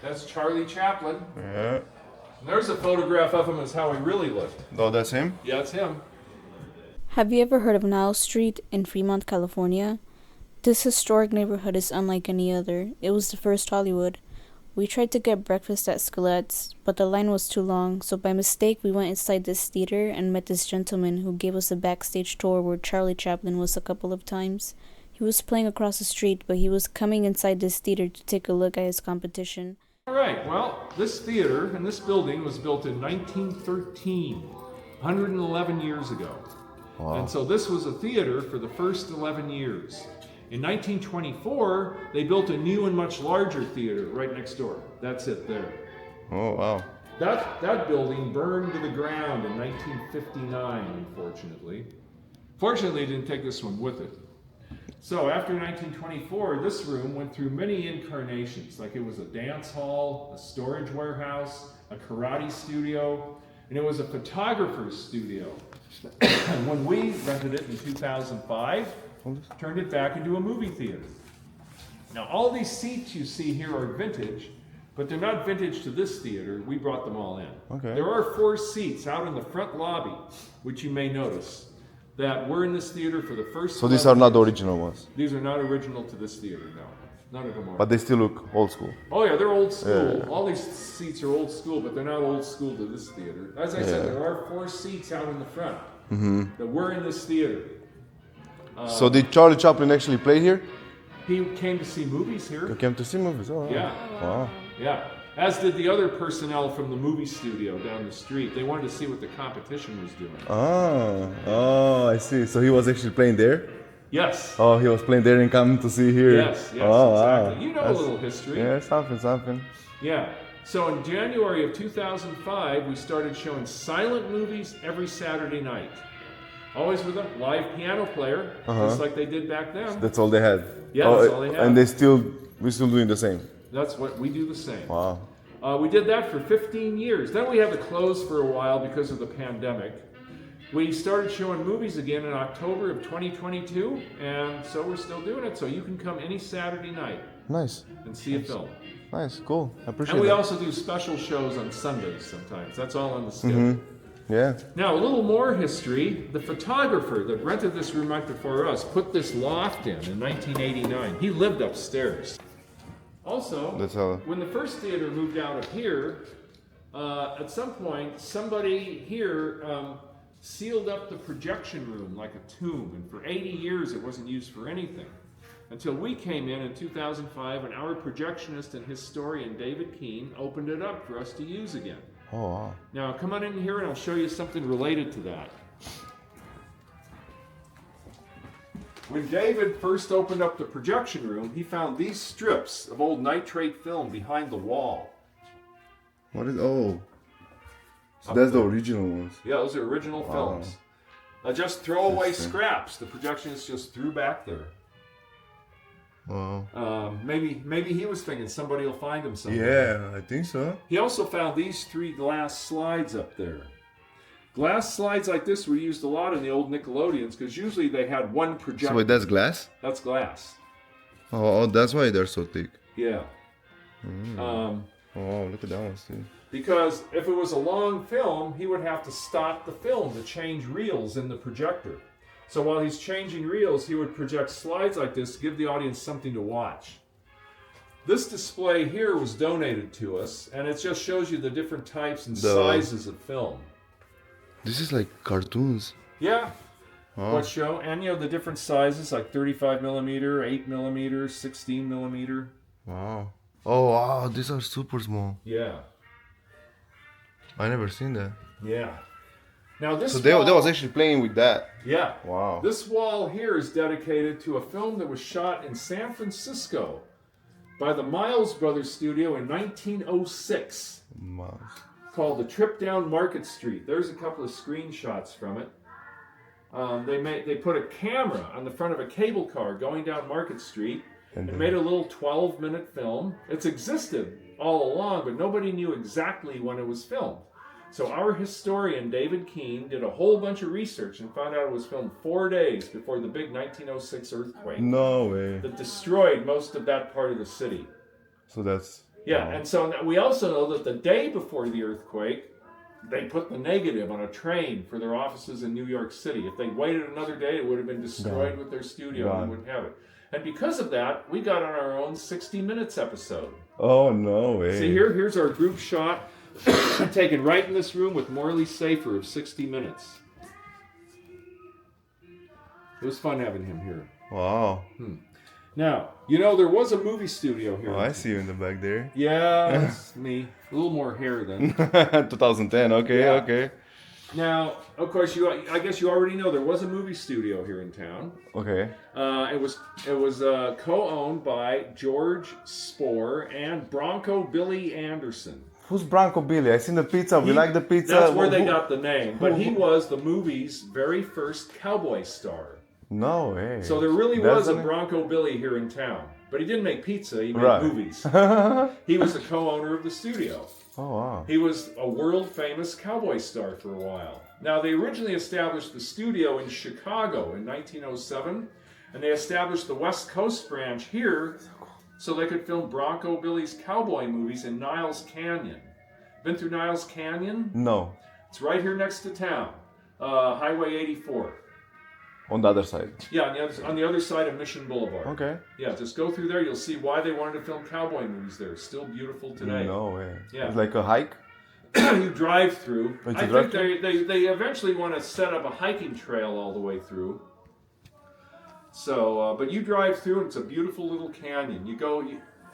That's Charlie Chaplin. Yeah. And there's a photograph of him as how he really looked. Oh, that's him? Yeah, it's him. Have you ever heard of Nile Street in Fremont, California? This historic neighborhood is unlike any other. It was the first Hollywood. We tried to get breakfast at Skelet's, but the line was too long, so by mistake we went inside this theater and met this gentleman who gave us a backstage tour where Charlie Chaplin was a couple of times. He was playing across the street, but he was coming inside this theater to take a look at his competition. All right, well, this theater and this building was built in 1913, 111 years ago. Wow. And so this was a theater for the first 11 years. In 1924, they built a new and much larger theater right next door. That's it there. Oh, wow. That building burned to the ground in 1959, unfortunately. Fortunately, it didn't take this one with it. So after 1924, this room went through many incarnations, like it was a dance hall, a storage warehouse, a karate studio, and it was a photographer's studio. And when we rented it in 2005, turned it back into a movie theater. Now all these seats you see here are vintage, but they're not vintage to this theater. We brought them all in. Okay. There are 4 seats out in the front lobby, which you may notice, that were in this theater for the first. So these are not the years. original ones, These are not original to this theater, no. None of them are. but they still look old school. Oh yeah, they're old school. Yeah. All these seats are old school, but they're not old school to this theater. As I said, Yeah. there are 4 seats out in the front that were in this theater. So did Charlie Chaplin actually play here? He came to see movies You here. came to see movies? Oh, Yeah, Wow. yeah. As did the other personnel from the movie studio down the street. They wanted to see what the competition was doing. I see. So he was actually playing there? Yes. Oh, he was playing there and coming to see here. Yes, yes, Oh, exactly. wow. You know a little history. Yeah, something. Yeah. So in January of 2005, we started showing silent movies every Saturday night. Always with a live piano player, just like they did back then. That's all they had. Yeah, that's all they had. And we're still doing the same. That's what we do the same. Wow. We did that for 15 years. Then we had to close for a while because of the pandemic. We started showing movies again in October of 2022, and so we're still doing it. So you can come any Saturday night Nice. and see a film. Nice. Cool. I appreciate And we that. also do special shows on Sundays sometimes. That's all on the schedule. Yeah. Now, a little more history. The photographer that rented this room right before us put this loft in 1989. He lived upstairs. Also, That's how. when the first theater moved out of here, at some point, somebody here sealed up the projection room like a tomb, and for 80 years it wasn't used for anything. Until we came in 2005, and our projectionist and historian David Keene opened it up for us to use again. Oh, wow. Now, come on in here and I'll show you something related to that. When David first opened up the projection room, he found these strips of old nitrate film behind the wall. What is? Oh. So that's the original ones. Yeah, those are original films. Just throwaway scraps the projectionist just threw back there. Wow. Maybe he was thinking somebody will find him someday. Yeah, I think so. He also found these 3 glass slides up there. Glass slides like this were used a lot in the old Nickelodeons because usually they had one projector. So wait, that's glass? That's glass. Oh, that's why they're so thick. Yeah. Oh, look at that one, too. Because if it was a long film, he would have to stop the film to change reels in the projector. So while he's changing reels, he would project slides like this to give the audience something to watch. This display here was donated to us, and it just shows you the different types and sizes of film. This is like cartoons. Yeah. Oh. What show? And you know the different sizes, like 35 millimeter, 8 millimeter, 16 millimeter. Wow. Oh, wow, these are super small. Yeah. I never seen that. Yeah. Now this So they wall, was actually playing with that. yeah. Wow. This wall here is dedicated to a film that was shot in San Francisco by the Miles Brothers studio in 1906 Wow. called The Trip Down Market Street. There's a couple of screenshots from it. They put a camera on the front of a cable car going down Market Street and made a little 12-minute film. It's existed all along, but nobody knew exactly when it was filmed. So our historian, David Keene, did a whole bunch of research and found out it was filmed 4 days before the big 1906 earthquake No way. that destroyed most of that part of the city. So that's. Yeah, and so we also know that the day before the earthquake, they put the negative on a train for their offices in New York City. If they waited another day, it would have been destroyed with their studio and they wouldn't have it. And because of that, we got on our own 60 Minutes episode. Oh, no way. See here, here's our group shot taken right in this room with Morley Safer of 60 Minutes. It was fun having him here. Wow. Now, you know, there was a movie studio here. Oh, I see you in the back there. Yeah, that's me. A little more hair then. 2010, okay, Yeah. okay. Now, of course, I guess you already know there was a movie studio here in town. Okay. It was co-owned by George Spohr and Bronco Billy Anderson. Who's Bronco Billy? I seen the pizza. We like the pizza. That's where they got the name. But he was the movie's very first cowboy star. No way. So there really That's was a the name? Bronco Billy here in town. But he didn't make pizza, he made Right. movies. He was the co-owner of the studio. Oh, wow. He was a world-famous cowboy star for a while. Now, they originally established the studio in Chicago in 1907, and they established the West Coast branch here so they could film Bronco Billy's cowboy movies in Niles Canyon. Been through Niles Canyon? No. It's right here next to town, Highway 84. On the other side. Yeah, on the other side of Mission Boulevard. Okay. Yeah, just go through there. You'll see why they wanted to film cowboy movies there. Still beautiful today. No way. Yeah. It's like a hike? You drive through. It's I a think drive-through? they eventually want to set up a hiking trail all the way through. So, but you drive through, and it's a beautiful little canyon. You go,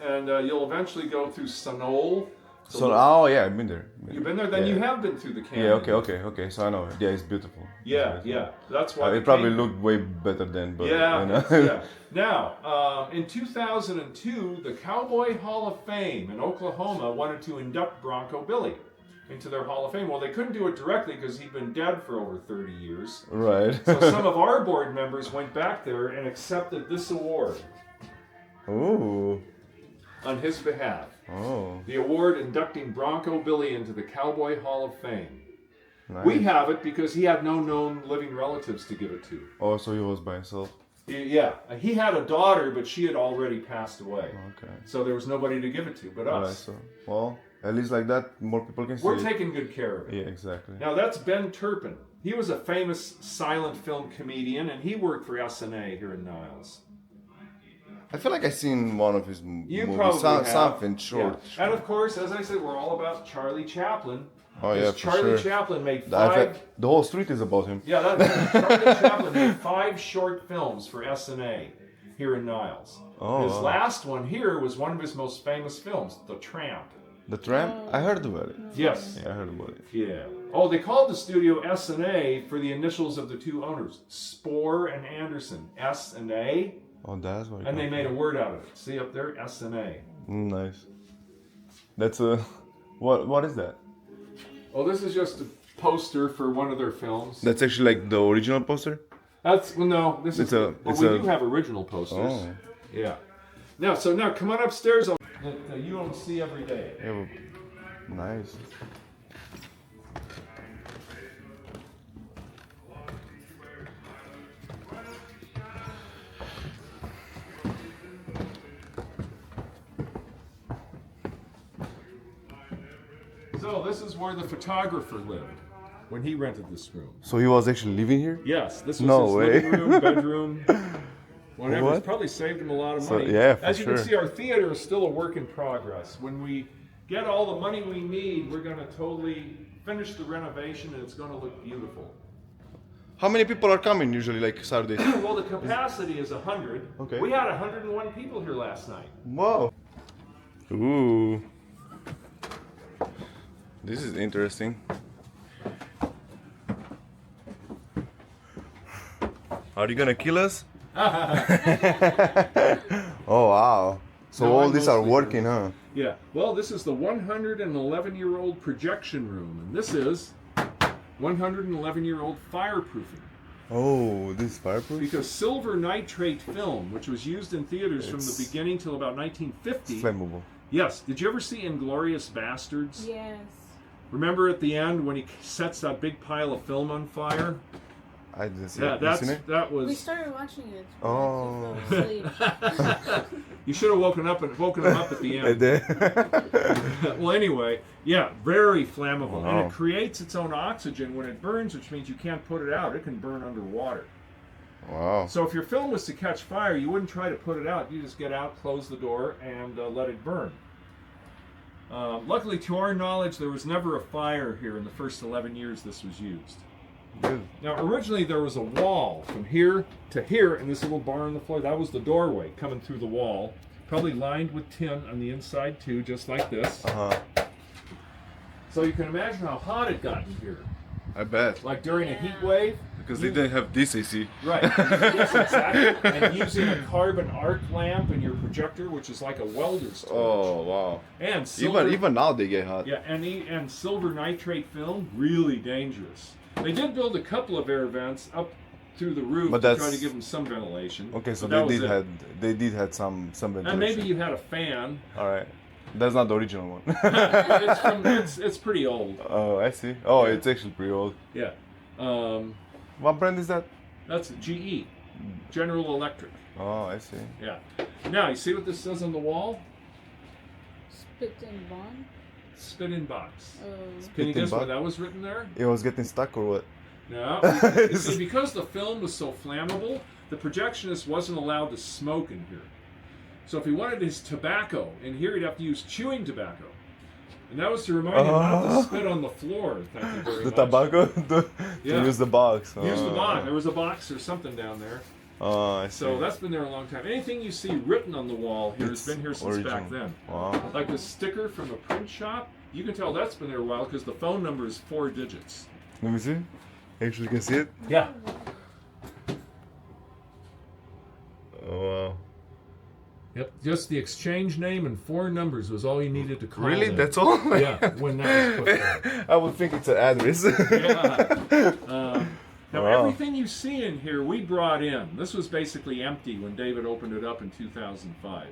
and you'll eventually go through Sonol. So, oh yeah, I've been there. You've been there? Then Yeah. you have been through the canyon. Yeah, okay. So I know. Yeah, it's beautiful. Yeah, yeah. That's why. It probably looked way better then, but Yeah, you know. yeah. Now, in 2002, the Cowboy Hall of Fame in Oklahoma wanted to induct Bronco Billy into their Hall of Fame. Well, they couldn't do it directly because he'd been dead for over 30 years. Right. So some of our board members went back there and accepted this award Ooh. on his behalf. Oh. The award inducting Bronco Billy into the Cowboy Hall of Fame. Nice. We have it because he had no known living relatives to give it to. Oh, so he was by himself. Yeah, he had a daughter, but she had already passed away. Okay. So there was nobody to give it to but Alright, us. so well, at least like that, more people can see We're it. taking good care of it. Yeah, exactly. Now that's Ben Turpin. He was a famous silent film comedian, and he worked for SNA here in Niles. I feel like I seen one of his You movies, probably have. something short. Yeah. And of course, as I said, we're all about Charlie Chaplin. Oh yeah, for Charlie sure. Chaplin made The whole street is about him. Yeah, Charlie Chaplin made 5 short films for SNA here in Niles. Oh, his wow. last one here was one of his most famous films, The Tramp. The Tramp? I heard about it. Yes. Yeah, I heard about it. Yeah. Oh, they called the studio S&A for the initials of the two owners, Spohr and Anderson. S and A, Oh, that's what. and they made a word out of it. See up there, S&A. Nice. That's a. What is that? Oh, this is just a poster for one of their films. That's actually like the original poster. That's well, no. This It's is. a- Well, it's we a- do have original posters. Oh. Yeah. Now, come on upstairs. That you don't see every day. Yeah, well, nice. So this is where the photographer lived when he rented this room. So he was actually living here? Yes, this was No his way. living room, bedroom, whatever. What? It's probably saved him a lot of So, money. yeah, for As you can sure. see, our theater is still a work in progress. When we get all the money we need, we're going to totally finish the renovation, and it's going to look beautiful. How many people are coming usually, like Saturdays? Well, the capacity is 100. Okay. We had 101 people here last night. Whoa. Ooh. This is interesting. Are you gonna kill us? Oh wow. So No, all I'm these are mostly working, huh? Yeah. Well, this is the 111-year-old projection room, and this is 111-year-old fireproofing. Oh, this is fireproof? Because silver nitrate film, which was used in theaters from the It's- beginning till about 1950. Flammable. Yes. Did you ever see Inglourious Bastards? Yes. Remember at the end when he sets that big pile of film on fire? I didn't see Yeah, it. You seen it? that We was. started watching it. Oh. Fell asleep. You should have woken him up at the I end. did. Well, anyway, yeah, very flammable, and Wow. it creates its own oxygen when it burns, which means you can't put it out. It can burn underwater. Wow. So if your film was to catch fire, you wouldn't try to put it out. You just get out, close the door, and let it burn. Luckily, to our knowledge, there was never a fire here in the first 11 years this was used. Good. Now, originally there was a wall from here to here, and this little bar on the floor, that was the doorway coming through the wall, probably lined with tin on the inside too, just like this. Uh-huh. So you can imagine how hot it got in here. I bet. Like during a heat wave. Because they didn't have this AC. Right. Yes, exactly. And using a carbon arc lamp in your projector, which is like a welder's torch. Oh, wow. And silver, Even now they get hot. yeah, and silver nitrate film, really dangerous. They did build a couple of air vents up through the roof But to try that's- to give them some ventilation. Okay, so but that was it. they did had some ventilation. And maybe you had a fan. All right. That's not the original one. It's pretty old. Oh, I see. Oh, Yeah. it's actually pretty old. Yeah. What brand is that? That's GE, General Electric. Oh, I see. Yeah. Now, you see what this says on the wall? Spit and bond. Spit in box. Oh. Can you in guess why box? that was written there? It was getting stuck or what? No. You see, because the film was so flammable, the projectionist wasn't allowed to smoke in here. So if he wanted his tobacco in here, he'd have to use chewing tobacco. And that was to remind him not to spit on the floor. Thank you very The much. tobacco? Yeah. To use the box. Use the Oh. box. There was a box or something down there. Oh, I see. So that's been there a long time. Anything you see written on the wall here has It's been here since back original. then. Wow. Like the sticker from a print shop, you can tell that's been there a while because the phone number is 4 digits. Let me see. Actually, you can see it. Yeah. Oh, wow. Yep. Just the exchange name and 4 numbers was all you needed to call Really? them. That's all? Yeah, when that was put there. I would think it's an address. Yeah. Now Wow. everything you see in here we brought in. This was basically empty when David opened it up in 2005.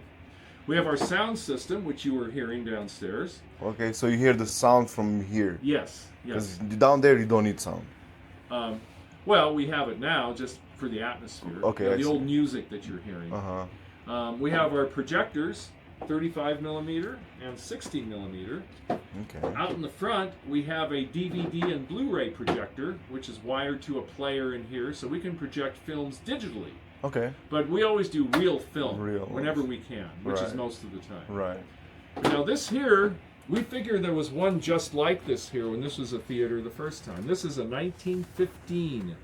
We have our sound system, which you were hearing downstairs. Okay, so you hear the sound from here. Yes, Because yes. down there you don't need sound. Well, we have it now just for the atmosphere. Okay, You know, I the see. old music that you're hearing. Uh-huh. We have our projectors, 35 millimeter and 60 millimeter. Okay. Out in the front, we have a DVD and Blu-ray projector, which is wired to a player in here, so we can project films digitally. Okay. But we always do real film Real. whenever we can, which is Right. most of the time. Right. Now this here, we figure there was one just like this here when this was a theater the first time. This is a 1915 This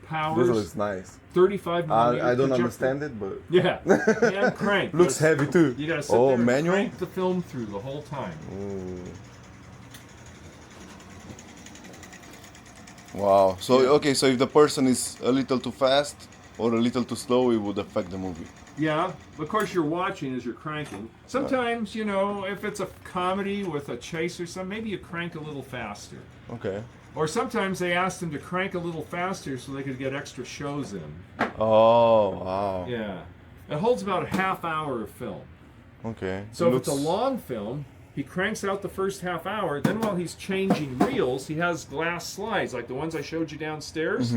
Powers looks nice. 35 millimeter I don't projector. understand it, but Yeah, and crank. looks heavy too. You gotta sit Oh, there and manual? crank the film through the whole time. Ooh. Wow. So okay, so if the person is a little too fast or a little too slow, it would affect the movie. Yeah, of course you're watching as you're cranking. Sometimes, you know, if it's a comedy with a chase or something, maybe you crank a little faster. Okay. Or sometimes they ask them to crank a little faster so they could get extra shows in. Oh wow. Yeah. It holds about a half hour of film. Okay. So It if it's a looks- long film, he cranks out the first half hour. Then while he's changing reels, he has glass slides like the ones I showed you downstairs.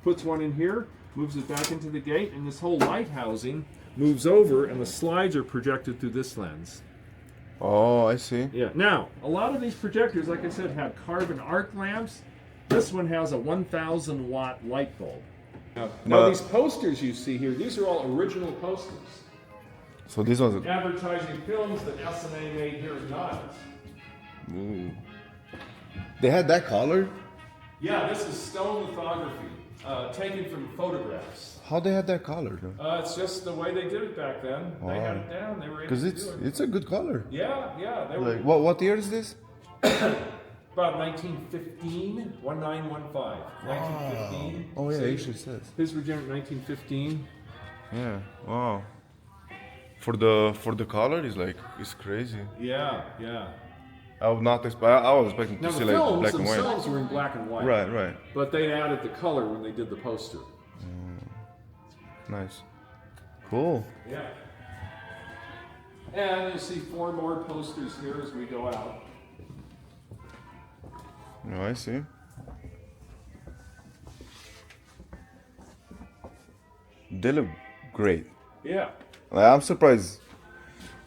Puts one in here, moves it back into the gate, and this whole light housing moves over, and the slides are projected through this lens. Oh, I see. Yeah. Now, a lot of these projectors, like I said, have carbon arc lamps. This one has a 1,000 watt light bulb. Now, But- these posters you see here, these are all original posters. So this one's. Advertising films that SMA made here in Niles. Ooh. They had that color. Yeah, this is stone lithography, taken from photographs. How they had that color? It's just the way they did it back then. They had it down. They were able Because to it's do it. it's a good color. Yeah, they were Like what year is this? about 1915, 1915. 1915. Oh yeah, See? it actually says. His were done in 1915. Yeah. Wow. For the color is like it's crazy. Yeah. I would not expect. I was expecting Now to the see like films black and white. themselves were in black and white. Right. But they added the color when they did the poster. Nice. Cool. Yeah. And you'll see 4 more posters here as we go out. No, I see. They look great. Yeah. Like, I'm surprised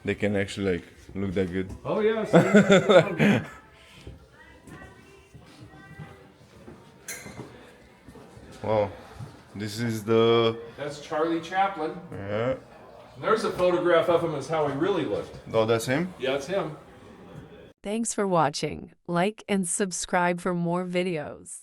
they can actually like look that good. Oh yeah. See? Wow, this is the That's Charlie Chaplin. yeah. And there's a photograph of him as how he really looked. Oh, that's him. Yeah, it's him. Thanks for watching. Like and subscribe for more videos.